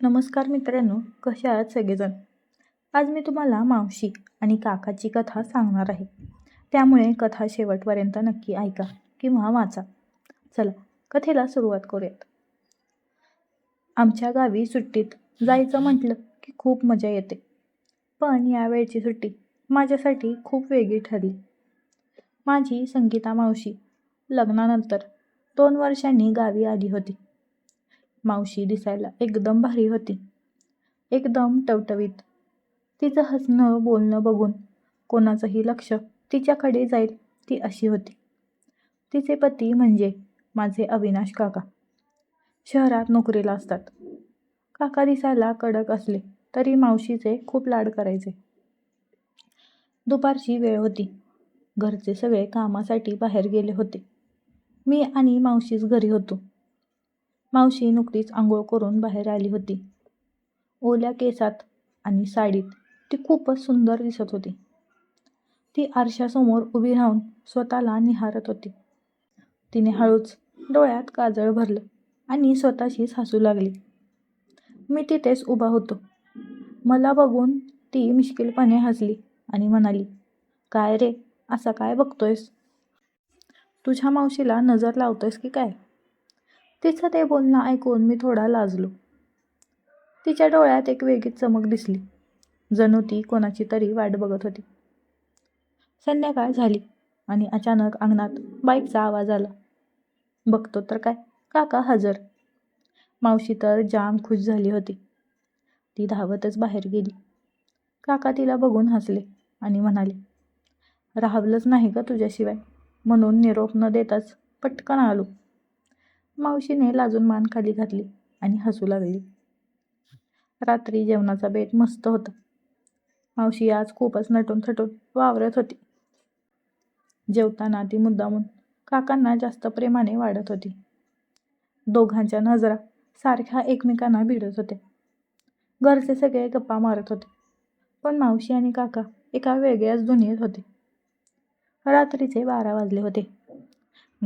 नमस्कार मित्रांनो, कसे आहात सगळेजण. आज मी तुम्हाला मावशी आणि काकाची कथा सांगणार आहे. त्यामुळे कथा शेवटपर्यंत नक्की ऐका किंवा वाचा. चला कथेला सुरुवात करूयात. आमच्या गावी सुट्टीत जायचं म्हटलं की खूप मजा येते. पण यावेळची सुट्टी माझ्यासाठी खूप वेगळी ठरली. माझी संगीता मावशी लग्नानंतर 2 वर्षांनी गावी आली होती. मावशी दिसायला एकदम भारी होती, एकदम टवटवीत. तिचं हसणं बोलणं बघून कोणाचंही लक्ष तिच्याकडे जाईल ती अशी होती. तिचे पती म्हणजे माझे अविनाश काका शहरात नोकरीला असतात. काका दिसायला कडक असले तरी मावशीचे खूप लाड करायचे. दुपारची वेळ होती. घरचे सगळे कामासाठी बाहेर गेले होते. मी आणि मावशीच घरी होतो. मावशी नुकतीच आंघोळ करून बाहेर आली होती. ओल्या केसात आणि साडीत ती खूपच सुंदर दिसत होती. ती आरशासमोर उभी राहून स्वतःला निहारत होती. तिने हळूच डोळ्यात काजळ भरलं आणि स्वतःशीच हसू लागली. मी तिथेच उभा होतो. मला बघून ती मिश्किलपणे हसली आणि म्हणाली, "काय रे, असा काय बघतोयस? तुझ्या मावशीला नजर लावतोयस की काय?" तिचं ते बोलणं ऐकून मी थोडा लाजलो. तिच्या डोळ्यात एक वेगळीच चमक दिसली, जणू ती कोणाची तरी वाट बघत होती. संध्याकाळ झाली आणि अचानक अंगणात बाईकचा आवाज आला. बघतो तर काय, काका हजर. मावशी तर जाम खुश झाली होती. ती धावतच बाहेर गेली. काका तिला बघून हसले आणि म्हणाले, "राहवलंच नाही का तुझ्याशिवाय, म्हणून निरोप न देताच पटकन आलो." मावशीने लाजून मान खाली घातली आणि हसू लागली. रात्री जेवणाचा बेत मस्त होता. मावशी आज खूपच नटून थटून वावरत होती. जेवताना ती मुद्दामून काकांना जास्त प्रेमाने वाढत होती. दोघांच्या नजरा सारख्या एकमेकांना भिडत होत्या. घरचे सगळे गप्पा मारत होते, पण मावशी आणि काका एका वेगळ्याच दुनियेत होते. रात्रीचे 12 वाजले होते.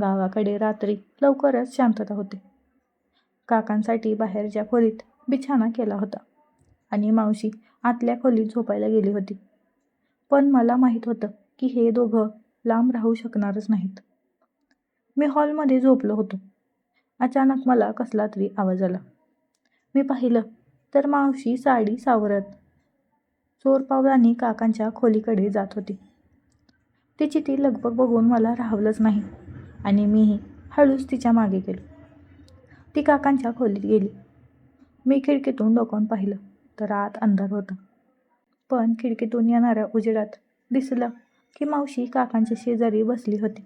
गावाकडे रात्री लवकरच शांतता होते. काकांसाठी बाहेरच्या खोलीत बिछाना केला होता आणि मावशी आतल्या खोलीत झोपायला गेली होती. पण मला माहीत होतं की हे दोघं लांब राहू शकणारच नाहीत. मी हॉलमध्ये झोपलो होतो. अचानक मला कसला तरी आवाज आला. मी पाहिलं तर मावशी साडी सावरत चोरपावलांनी काकांच्या खोलीकडे जात होती. तिची ती लगबग बघून मला राहवलंच नाही आणि मीही हळूच तिच्या मागे गेलो. ती काकांच्या खोलीत गेली. मी खिडकीतून डोकावून पाहिलं तर आत अंधार होता. पण खिडकीतून येणाऱ्या उजेडात दिसलं की मावशी काकांच्या शेजारी बसली होती.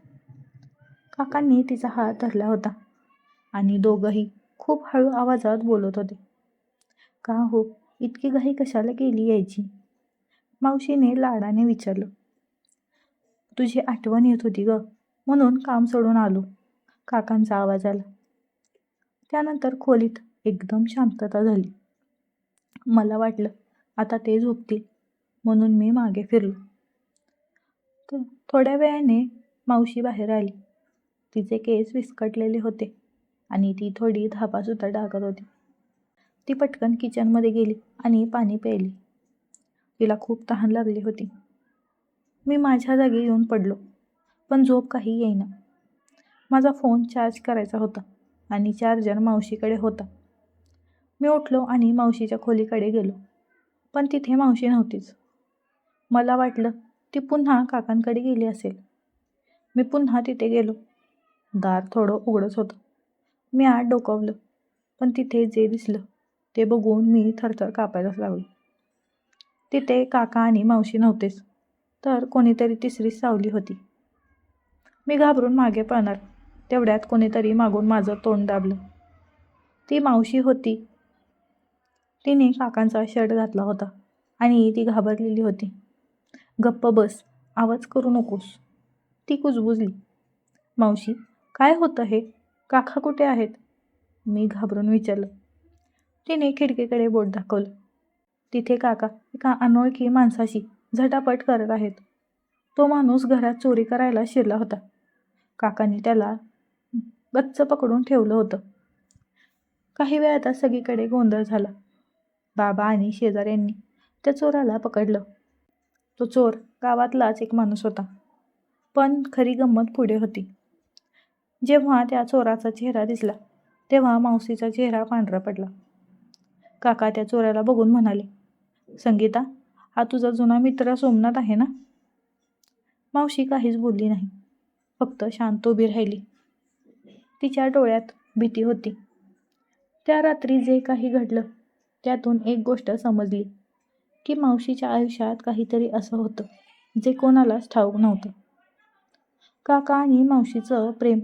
काकांनी तिचा हात धरला होता आणि दोघंही खूप हळू आवाजात बोलत होते. "का हो, इतकी घाई कशाला केली यायची?" मावशीने लाडाने विचारलं. "तुझी आठवण येत होती ग, म्हणून काम सोडून आलो," काकांचा आवाज आला. त्यानंतर खोलीत एकदम शांतता झाली. मला वाटलं आता ते झोपतील, म्हणून मी मागे फिरलो. थोड्या वेळाने मावशी बाहेर आली. तिचे केस विस्कटलेले होते आणि ती थोडी धापासुद्धा टाकत होती. ती पटकन किचनमध्ये गेली आणि पाणी प्यायली. तिला खूप तहान लागली होती. मी माझ्या जागी येऊन पडलो, पण झोप काही येईना. माझा फोन चार्ज करायचा होता आणि चार्जर मावशीकडे होता. मी उठलो आणि मावशीच्या खोलीकडे गेलो, पण तिथे मावशी नव्हतीच. मला वाटलं ती पुन्हा काकांकडे गेली असेल. मी पुन्हा तिथे गेलो. दार थोडं उघडंच होतं. मी आत डोकावलं, पण तिथे जे दिसलं ते बघून मी थरथर कापायलाच लागलो. तिथे काका आणि मावशी नव्हतेच, तर कोणीतरी तिसरी सावली होती. मी घाबरून मागे पळणार तेवढ्यात कोणीतरी मागून माझं तोंड दाबलं. ती मावशी होती. तिने काकांचा शर्ट घातला होता आणि ती घाबरलेली होती. "गप्प बस, आवाज करू नकोस," ती कुजबुजली. "मावशी, काय होतं हे? काका कुठे आहेत?" मी घाबरून विचारलं. तिने खिडकीकडे बोट दाखवलं. तिथे काका एका अनोळखी माणसाशी झटापट करत आहेत. तो माणूस घरात चोरी करायला शिरला होता. काकांनी त्याला गच्च पकडून ठेवलं होतं. काही वेळातच सगळीकडे गोंधळ झाला. बाबा आणि शेजाऱ्यांनी त्या चोराला पकडलं. तो चोर गावातलाच एक माणूस होता. पण खरी गंमत पुढे होती. जेव्हा त्या चोराचा चेहरा दिसला तेव्हा मावशीचा चेहरा पांढरा पडला. काका त्या चोराला बघून म्हणाले, संगीता, हा तुझा जुना मित्र सोमनाथ आहे ना? मावशी काहीच बोलली नाही, फक्त शांत उभी राहिली. तिच्या डोळ्यात भीती होती. त्या रात्री जे काही घडलं त्यातून एक गोष्ट समजली की मावशीच्या आयुष्यात काहीतरी असं होतं जे कोणालाच ठाऊक नव्हतं. काका आणि मावशीचं प्रेम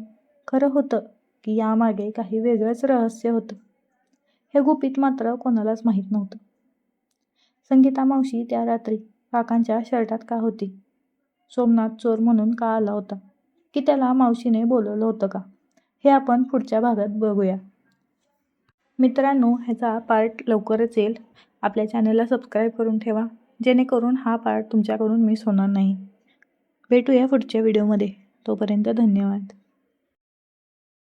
खरं होतं की यामागे काही वेगळंच रहस्य होतं, हे गुपित मात्र कोणालाच माहीत नव्हतं. संगीता मावशी त्या रात्री काकांच्या शर्टात का होती? सोमनाथ चोर म्हणून का आला होता? की त्याला मावशीने बोलवलं होतं का? हे आपण पुढच्या भागात बघूया. मित्रांनो, ह्याचा पार्ट लवकरच येईल. आपल्या चॅनलला सबस्क्राईब करून ठेवा, जेणेकरून हा पार्ट तुमच्याकडून मिस होणार नाही. भेटूया पुढच्या व्हिडिओमध्ये. तोपर्यंत धन्यवाद.